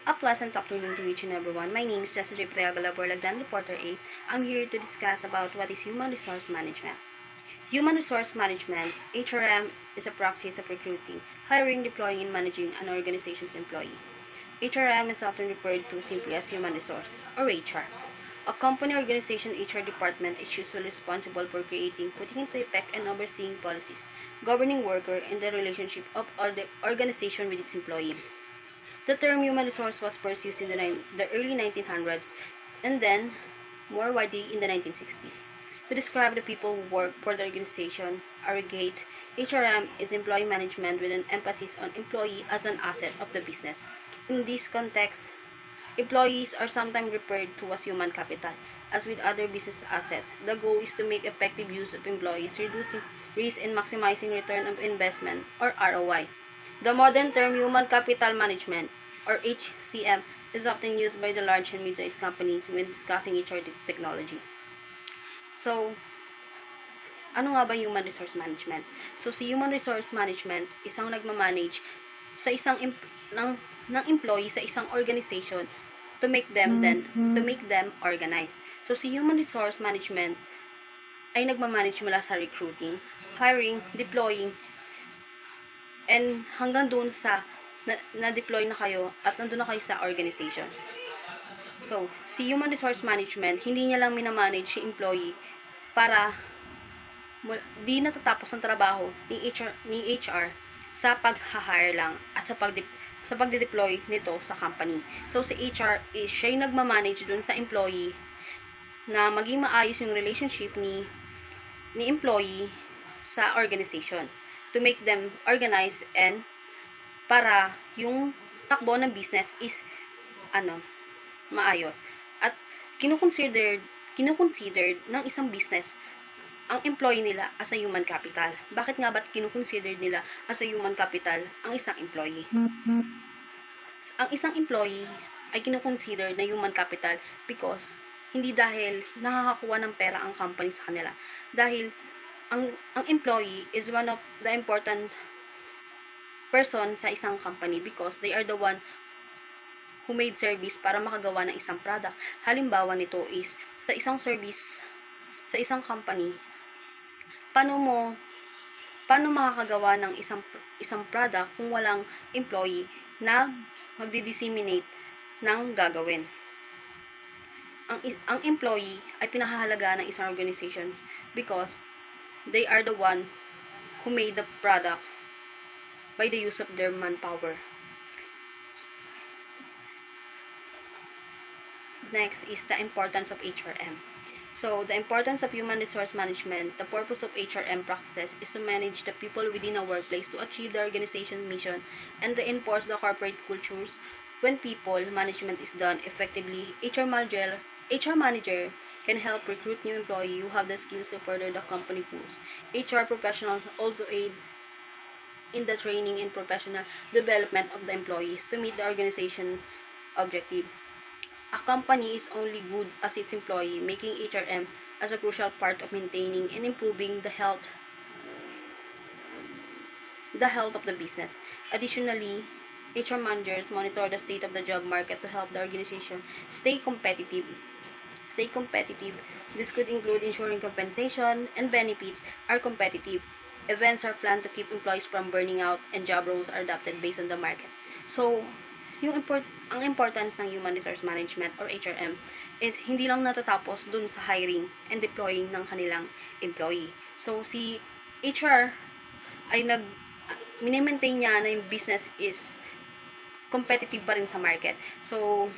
A pleasant afternoon to each and everyone. My name is Jessica J. Priagala Borlagdan, Reporter 8. I'm here to discuss about what is Human Resource Management. Human Resource Management, HRM, is a practice of recruiting, hiring, deploying, and managing an organization's employee. HRM is often referred to simply as Human Resource, or HR. A company organization HR department is usually responsible for creating, putting into effect, and overseeing policies, governing worker and the relationship of the organization with its employee. The term human resource was first used in the early 1900s and then more widely in the 1960s. To describe the people who work for the organization, aggregate, HRM is employee management with an emphasis on employee as an asset of the business. In this context, employees are sometimes referred to as human capital. As with other business assets, the goal is to make effective use of employees, reducing risk and maximizing return of investment or ROI. The modern term human capital management or HCM is often used by the large and mid-sized companies when discussing HR technology. So, ano nga ba human resource management? So, si human resource management, isang nagmamanage sa ng employee sa isang organization to make them organize. So, si human resource management ay nagmamanage mula sa recruiting, hiring, deploying, and hanggang doon sa na-deploy na kayo at nandun na kayo sa organization. So, si human resource management, hindi niya lang minamanage si employee para di natatapos ang trabaho ni HR sa pag-hire lang at sa pagde-deploy nito sa company. So, si HR, siya yung nagmamanage dun sa employee na maging maayos yung relationship ni employee sa organization to make them organize and para yung takbo ng business is maayos. At kinukonsidered ng isang business ang employee nila as a human capital. Bakit nga ba't kinukonsidered nila as a human capital ang isang employee? Ang isang employee ay kinukonsider na human capital because hindi dahil nakakakuha ng pera ang company sa kanila. Dahil ang employee is one of the important person sa isang company because they are the one who made service para makagawa ng isang product. Halimbawa nito is sa isang service, sa isang company, paano makakagawa ng isang product kung walang employee na magdi-disseminate ng gagawin. Ang employee ay pinahahalagaan ng isang organizations because they are the one who made the product by the use of their manpower. Next is the importance of HRM. So, the importance of human resource management, the purpose of HRM practices is to manage the people within a workplace to achieve the organization's mission and reinforce the corporate cultures. When people management is done effectively, HR manager can help recruit new employees who have the skills to further the company goals. HR professionals also aid in the training and professional development of the employees to meet the organization objective. A company is only good as its employee, making HRM as a crucial part of maintaining and improving the health of the business. Additionally, HR managers monitor the state of the job market to help the organization stay competitive. This could include ensuring compensation and benefits are competitive. Events are planned to keep employees from burning out and job roles are adapted based on the market. So, ang importance ng human resource management or HRM is hindi lang natatapos dun sa hiring and deploying ng kanilang employee. So, si HR ay mini-maintain niya na yung business is competitive pa rin sa market. So,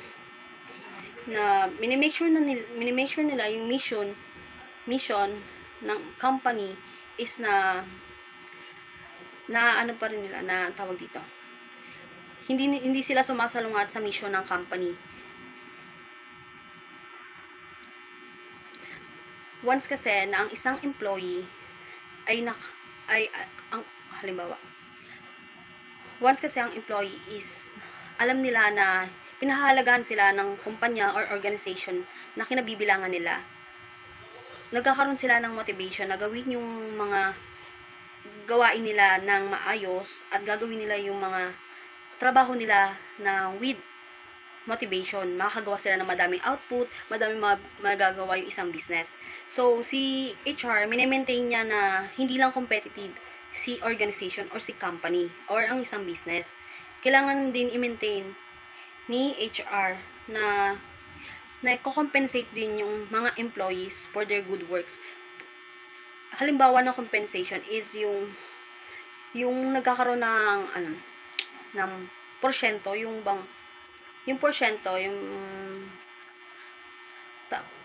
na mini-make sure nila yung mission ng company is na ano pa rin nila na tawag dito. Hindi sila sumasalungat sa mission ng company. Once kasi na ang isang employee once kasi ang employee is alam nila na pinahahalagahan sila ng kumpanya or organization na kinabibilangan nila, nagkakaroon sila ng motivation na gawin yung mga gawain nila ng maayos at gagawin nila yung mga trabaho nila na with motivation. Makakagawa sila ng madaming output, madaming magagawa yung isang business. So, si HR, mini-maintain niya na hindi lang competitive si organization or si company or ang isang business. Kailangan din i-maintain ni HR na compensate din yung mga employees for their good works. Halimbawa ng compensation is yung nagkakaroon ng porsyento, yung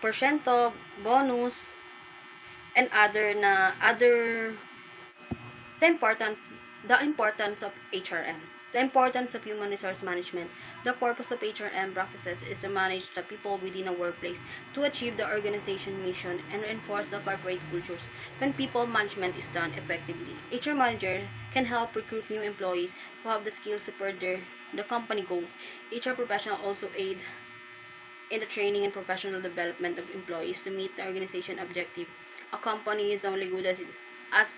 porsyento, bonus, and other the importance of HRM. The importance of human resource management. The purpose of HRM practices is to manage the people within a workplace to achieve the organization mission and reinforce the corporate cultures. When people management is done effectively, HR manager can help recruit new employees who have the skills to further the company goals. HR professional also aid in the training and professional development of employees to meet the organization objective. A company is only good as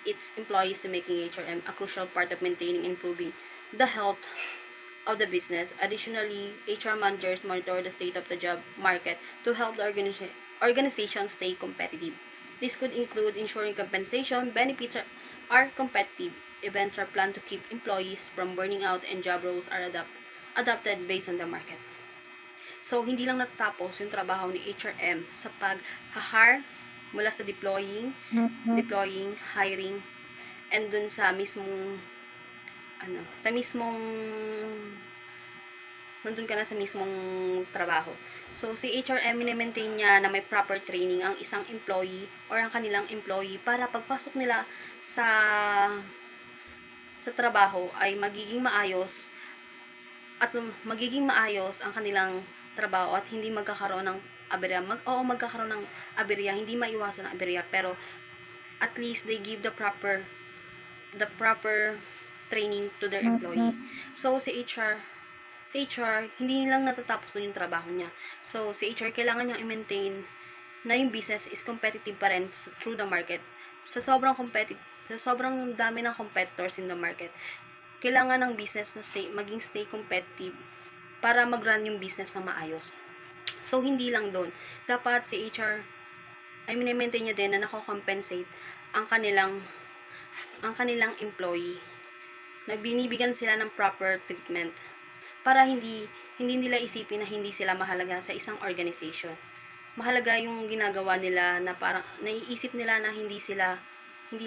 its employees, to making HRM a crucial part of maintaining and improving the health of the business. Additionally, HR managers monitor the state of the job market to help the organization stay competitive. This could include ensuring compensation, benefits are competitive, events are planned to keep employees from burning out, and job roles are adapted based on the market. So, hindi lang natatapos yung trabaho ni HRM sa pag-hire mula sa deploying, hiring, and dun sa mismong nandun ka na sa mismong trabaho. So, si HRM, mini-maintain niya na may proper training ang isang employee or ang kanilang employee para pagpasok nila sa trabaho ay magiging maayos ang kanilang trabaho at hindi magkakaroon ng aberya. Magkakaroon ng aberya, hindi maiwasan ang aberya, pero at least they give the proper training to their employee. So, si HR, hindi lang natatapos doon yung trabaho niya. So, si HR, kailangan niyang i-maintain na yung business is competitive pa rin through the market. Sa sobrang dami ng competitors in the market, kailangan ng business na maging stay competitive para mag-run yung business na maayos. So, hindi lang doon. Dapat si HR, ay mini-maintain niya din na nako-compensate ang kanilang employee. Na binibigyan sila ng proper treatment para hindi nila isipin na hindi sila mahalaga sa isang organization. Mahalaga yung ginagawa nila, na parang naiisip nila na hindi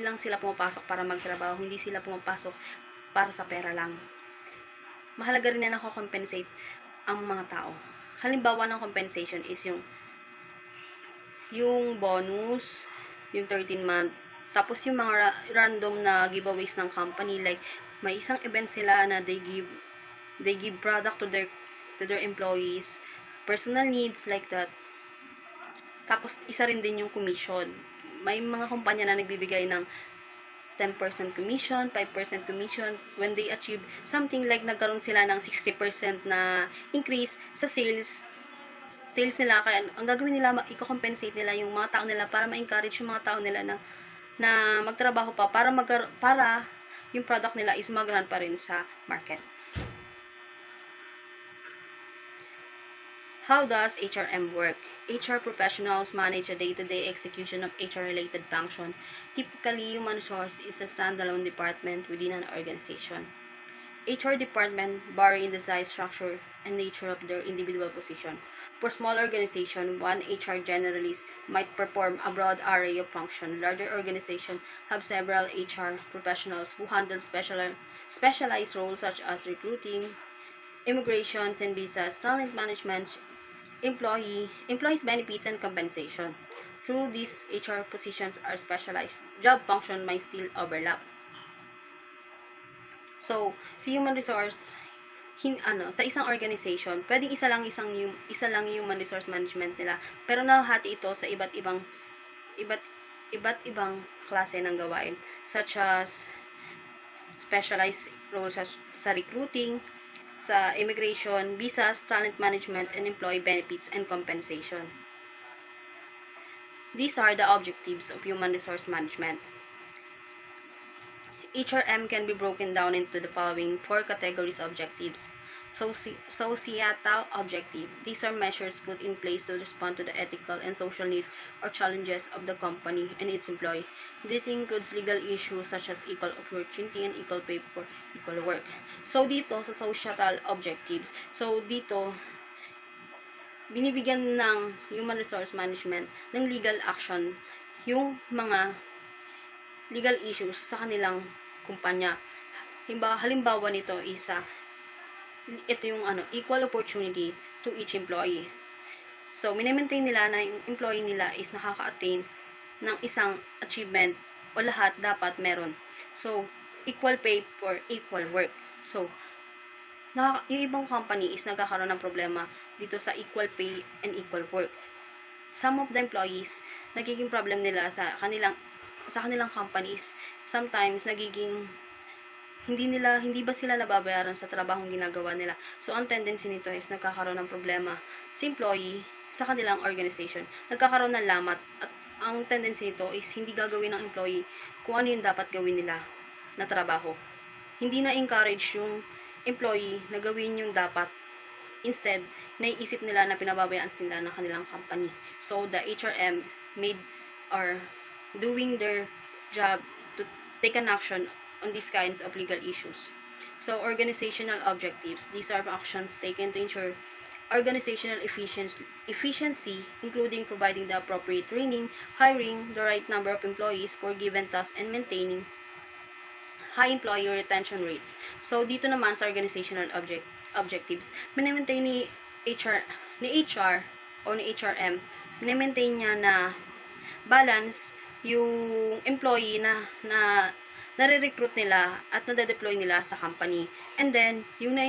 lang sila pumapasok para magtrabaho, hindi sila pumapasok para sa pera lang. Mahalaga rin na nako-compensate ang mga tao. Halimbawa ng compensation is yung bonus, yung 13-month, tapos yung mga random na giveaways ng company, like may isang event sila na they give product to their employees, personal needs like that. Tapos isa rin din yung commission. May mga kumpanya na nagbibigay ng 10% commission, 5% commission when they achieve something, like nagkaroon sila ng 60% na increase sa sales nila. Kaya ang gagawin nila, i-compensate nila yung mga tao nila para ma-encourage yung mga tao nila na magtrabaho pa para yung product nila is mag-run pa rin sa market. How does HRM work? HR professionals manage a day-to-day execution of HR-related function. Typically, human resource is a standalone department within an organization. HR department vary in the size, structure, and nature of their individual position. For small organization, one HR generalist might perform a broad array of functions. Larger organizations have several HR professionals who handle specialized roles such as recruiting, immigrations and visas, talent management, employees benefits, and compensation. Through these HR positions are specialized, job function might still overlap. So, si human resource sa isang organization, pwedeng isa lang human resource management nila, pero nahati ito sa iba't ibang klase ng gawain, such as specialized roles sa recruiting, sa immigration, visas, talent management, and employee benefits and compensation. These are the objectives of human resource management. HRM can be broken down into the following 4 categories of objectives. Societal objective. These are measures put in place to respond to the ethical and social needs or challenges of the company and its employee. This includes legal issues such as equal opportunity and equal pay for equal work. So dito sa societal objectives, dito binibigyan ng human resource management ng legal action yung mga legal issues sa kanilang kumpanya. Halimbawa nito is ito yung equal opportunity to each employee. So, minimaintain nila na yung employee nila is nakaka-attain ng isang achievement o lahat dapat meron. So, equal pay for equal work. So, yung ibang company is nagkakaroon ng problema dito sa equal pay and equal work. Some of the employees, nagiging problem nila sa kanilang companies, sometimes nagiging hindi ba sila nababayaran sa trabahong ginagawa nila. So, ang tendency nito is nagkakaroon ng problema sa employee sa kanilang organization. Nagkakaroon ng lamat at ang tendency nito is hindi gagawin ng employee kung ano yung dapat gawin nila na trabaho. Hindi na-encourage yung employee na gawin yung dapat. Instead, naiisip nila na pinababayaan sila ng kanilang company. So, the HRM are doing their job to take an action on these kinds of legal issues. So, organizational objectives. These are actions taken to ensure organizational efficiency, including providing the appropriate training, hiring the right number of employees for given tasks, and maintaining high employee retention rates. So, dito naman sa organizational objectives, minimaintain ni HR o ni HRM, minimaintain niya na balance yung employee na nare-recruit nila at nade-deploy nila sa company. And then, yung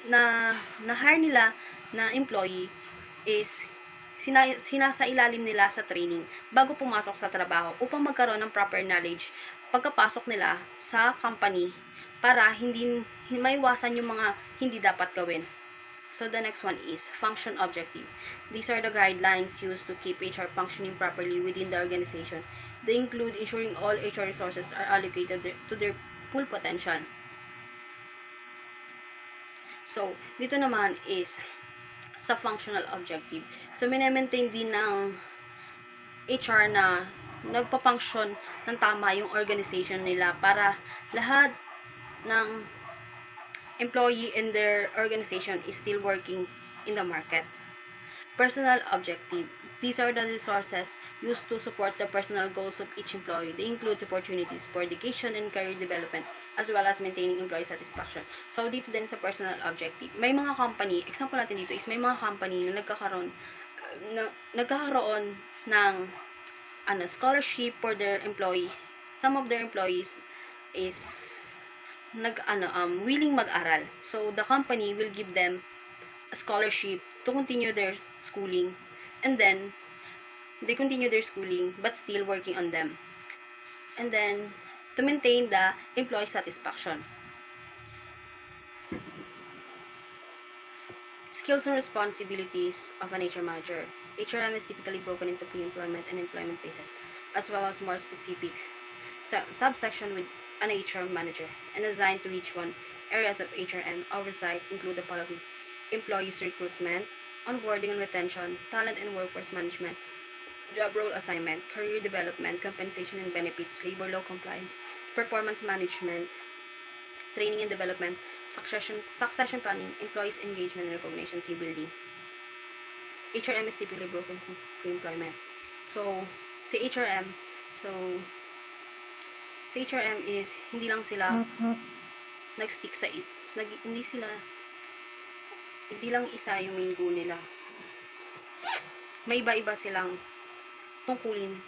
na-hire nila na employee is sinasailalim nila sa training bago pumasok sa trabaho upang magkaroon ng proper knowledge pagkapasok nila sa company para hindi maiwasan yung mga hindi dapat gawin. So, the next one is function objective. These are the guidelines used to keep HR functioning properly within the organization. They include ensuring all HR resources are allocated to their full potential. So, dito naman is sa functional objective. So, minemaintain din ng HR na nagpa-function ng tama yung organization nila para lahat ng employee in their organization is still working in the market. Personal objective. These are the resources used to support the personal goals of each employee. They include opportunities for education and career development as well as maintaining employee satisfaction. So, dito din sa personal objective. May mga company, example natin dito is may mga company na nagkakaroon ng scholarship for their employee. Some of their employees is willing mag-aral. So, the company will give them a scholarship to continue their schooling. And then, they continue their schooling but still working on them. And then, to maintain the employee satisfaction. Skills and responsibilities of an HR manager. HRM is typically broken into pre-employment and employment phases, as well as more specific subsection with an HR manager, and assigned to each one. Areas of HRM oversight include the following: employees recruitment, onboarding and retention, talent and workforce management, job role assignment, career development, compensation and benefits, labor law compliance, performance management, training and development, succession planning, employees engagement and recognition, team building. HRM is typically broken into pre-employment. So, si HRM is hindi lang sila nag-stick sa it. Hindi lang isa yung main goal nila. May iba-iba silang tungkulin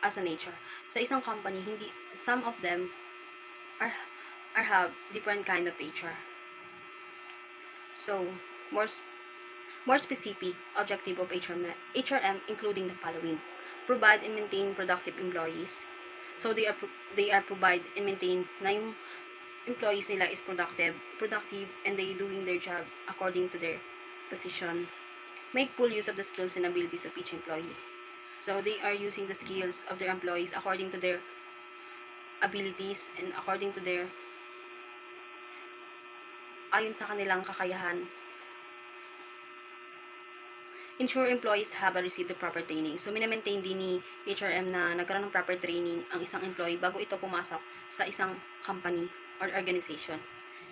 as an HR. Sa isang company, some of them have different kind of HR. So, more specific objective of HRM including the following: provide and maintain productive employees. So, they are provide and maintain na yung employees nila is productive, and they doing their job according to their position. Make full use of the skills and abilities of each employee. So, they are using the skills of their employees according to their abilities and according to their ayon sa kanilang kakayahan. Ensure employees have received the proper training. So, minamaintain din ni HRM na nagkaroon ng proper training ang isang employee bago ito pumasok sa isang company or organization.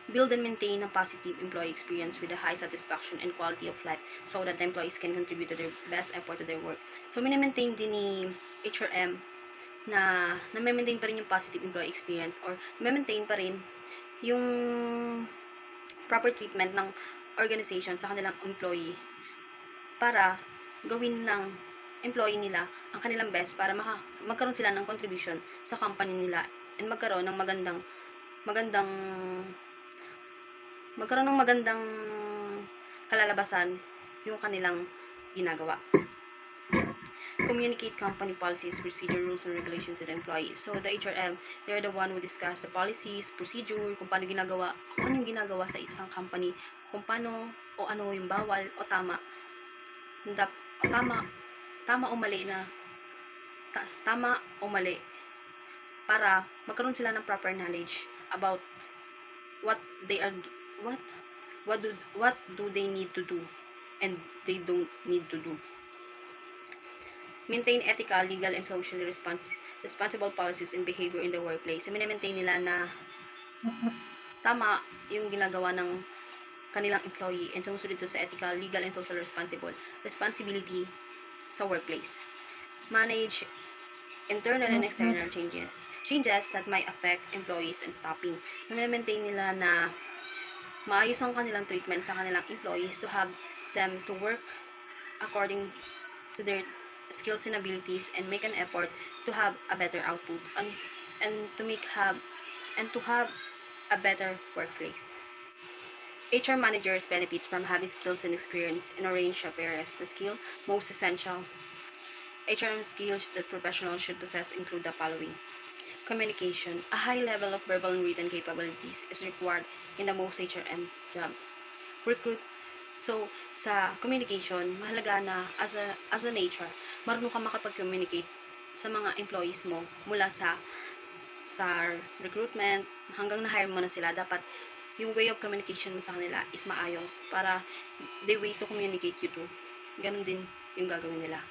Build and maintain a positive employee experience with a high satisfaction and quality of life so that the employees can contribute to their best effort to their work. So, minamaintain din ni HRM na na-maintain pa rin yung positive employee experience or na-maintain pa rin yung proper treatment ng organization sa kanilang employee para gawin ng employee nila ang kanilang best para magkaroon sila ng contribution sa company nila and magkaroon ng magandang kalalabasan yung kanilang ginagawa. Communicate company policies, procedure, rules, and regulations to the employees. So, the HRM, they're the one who discuss the policies, procedure, kung paano yung ginagawa sa isang company, kung paano o ano yung bawal o tama o mali para magkaroon sila ng proper knowledge about what do they need to do and they don't need to do. Maintain ethical, legal, and socially responsible policies and behavior in the workplace. So, maintain nila na tama yung ginagawa ng kanilang employee and sumusunod ito sa ethical, legal, and social responsibility sa workplace. Manage internal and external changes that might affect employees and stopping. So, maintain nila na maayos ang kanilang treatment sa kanilang employees to have them to work according to their skills and abilities and make an effort to have a better output and to have a better workplace. HR managers benefits from having skills and experience in a range of areas. The skill most essential HRM skills that professionals should possess include the following. Communication. A high level of verbal and written capabilities is required in the most HRM jobs. So, sa communication, mahalaga na as an HR, marunong ka makapag-communicate sa mga employees mo mula sa recruitment hanggang na-hire mo na sila. Dapat yung way of communication mo sa kanila is maayos para the way to communicate you to, ganun din yung gagawin nila.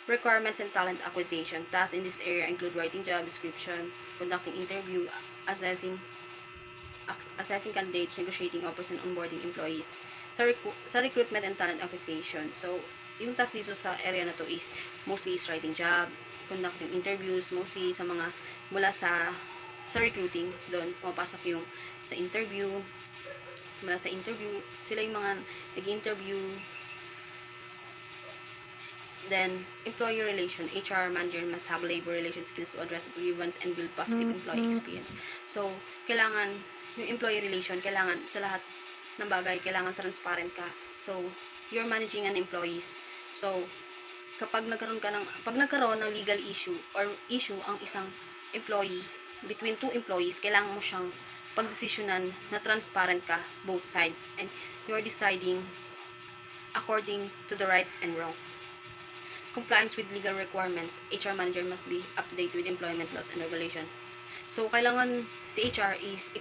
Requirements and talent acquisition. Tasks in this area include writing job description, conducting interview, assessing candidates, negotiating offers, and onboarding employees. Sa recruitment and talent acquisition, so yung task dito sa area na to is mostly is writing job, conducting interviews, mostly sa mga mula sa recruiting, doon pumapasok yung sa interview, mula sa interview, sila yung mga nag-interview. Then, employee relation. HR manager must have labor relation skills to address grievance and build positive employee experience. So, kailangan, yung employee relation, kailangan sa lahat ng bagay, kailangan transparent ka. So, you're managing an employees. So, pag nagkaroon ng legal issue or issue ang isang employee, between two employees, kailangan mo siyang pagdesisyonan na transparent ka, both sides, and you're deciding according to the right and wrong. Compliance with legal requirements. HR manager must be up to date with employment laws and regulation. So, kailangan si HR is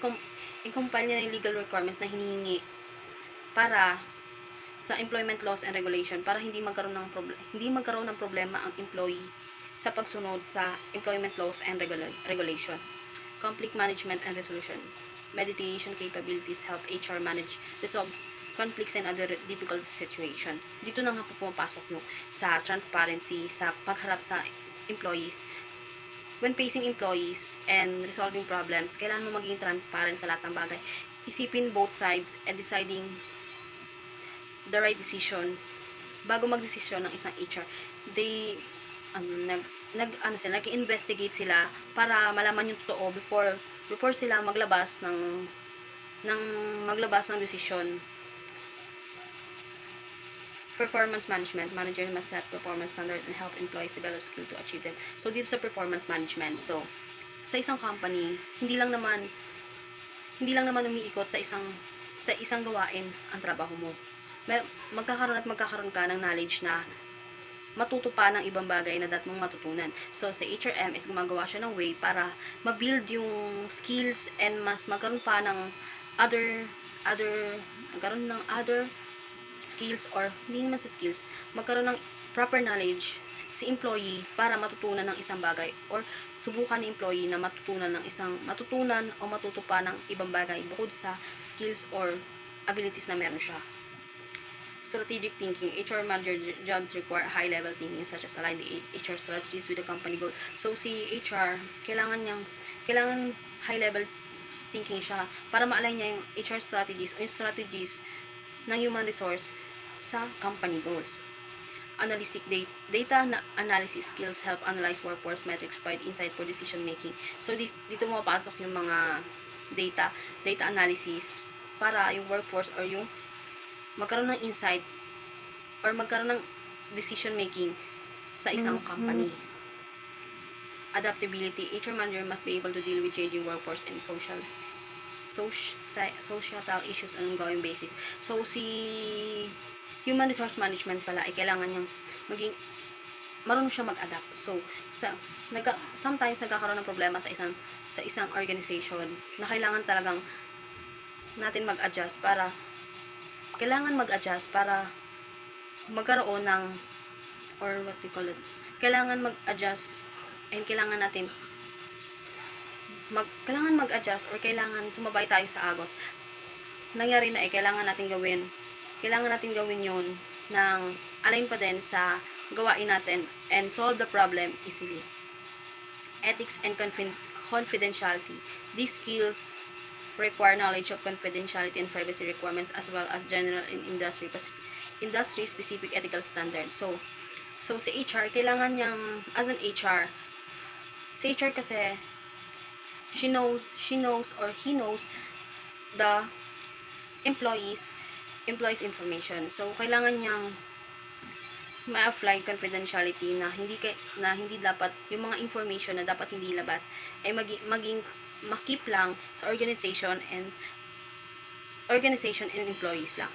i-compile niya yung legal requirements na hinihingi para sa employment laws and regulation para hindi magkaroon ng problema ang employee sa pagsunod sa employment laws and regulation. Conflict management and resolution. Mediation capabilities help HR resolve conflicts and other difficult situation. Dito na nga po pumapasok yung sa transparency, sa pagharap sa employees. When facing employees and resolving problems, kailangan mo maging transparent sa lahat ng bagay. Isipin both sides and deciding the right decision. Bago magdesisyon ng isang HR, they nag-investigate sila para malaman yung totoo before sila maglabas ng desisyon. Performance management. Manager must set performance standard and help employees develop skill to achieve them. So, dito sa performance management, so, sa isang company, hindi lang naman umiikot sa isang gawain ang trabaho mo. Magkakaroon ka ng knowledge na matuto pa ng ibang bagay na dapat mong matutunan. So, sa HRM is gumagawa siya ng way para ma-build yung skills and mas magkaroon pa ng other other skills, or hindi naman sa skills, magkaroon ng proper knowledge si employee para matutunan ng isang bagay, or subukan ni employee na matutunan o matuto pa ng ibang bagay bukod sa skills or abilities na meron siya. Strategic thinking. HR manager jobs require high-level thinking such as align the HR strategies with the company goal. So, si HR, kailangan high-level thinking siya para ma-align niya yung HR strategies o yung strategies ng human resource sa company goals. Analytic data analysis skills help analyze workforce metrics, provide insight for decision making. So, dito mapasok yung mga data analysis para yung workforce or yung magkaroon ng insight or magkaroon ng decision making sa isang company. Adaptability. HR manager must be able to deal with changing workforce and societal issues on an ongoing basis. So, si human resource management pala ay kailangan niyang marunong siya mag-adapt. So, sometimes nagkakaroon ng problema sa isang organization na kailangan talagang natin mag-adjust para magkaroon ng, or what you call it, kailangan mag-adjust and kailangan mag-adjust or kailangan sumabay tayo sa agos. Nangyari na kailangan natin gawin yun ng align pa din sa gawain natin and solve the problem easily. Ethics and confidentiality. These skills require knowledge of confidentiality and privacy requirements as well as general and industry-specific ethical standards. So sa HR, kailangan niyang, as an HR, sa HR kasi, she knows or he knows the employees information. So, kailangan niyang ma-apply confidentiality na hindi dapat, yung mga information na dapat hindi labas, ay maging makip lang sa organization and employees lang.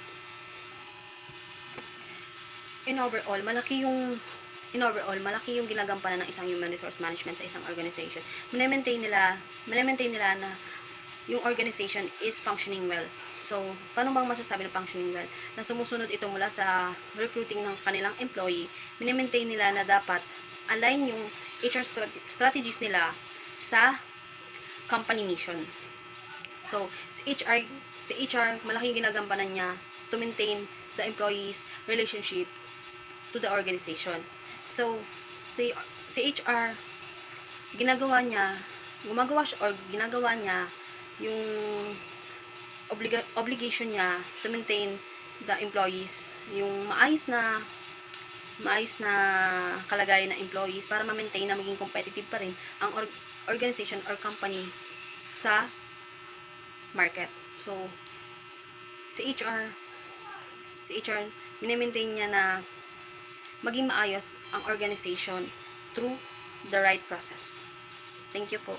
In overall, malaki yung ginagampanan ng isang human resource management sa isang organization. Maintain nila na yung organization is functioning well. So, paano bang masasabi na functioning well? Na sumusunod ito mula sa recruiting ng kanilang employee, maintain nila na dapat align yung HR strategies nila sa company mission. So, sa HR, malaking ginagampanan niya to maintain the employees' relationship to the organization. So, si HR, ginagawa niya yung obligation niya to maintain the employees, yung maayos na kalagayan ng employees para ma-maintain na maging competitive pa rin ang organization or company sa market. So, si HR, mini-maintain niya na maging maayos ang organization through the right process. Thank you po.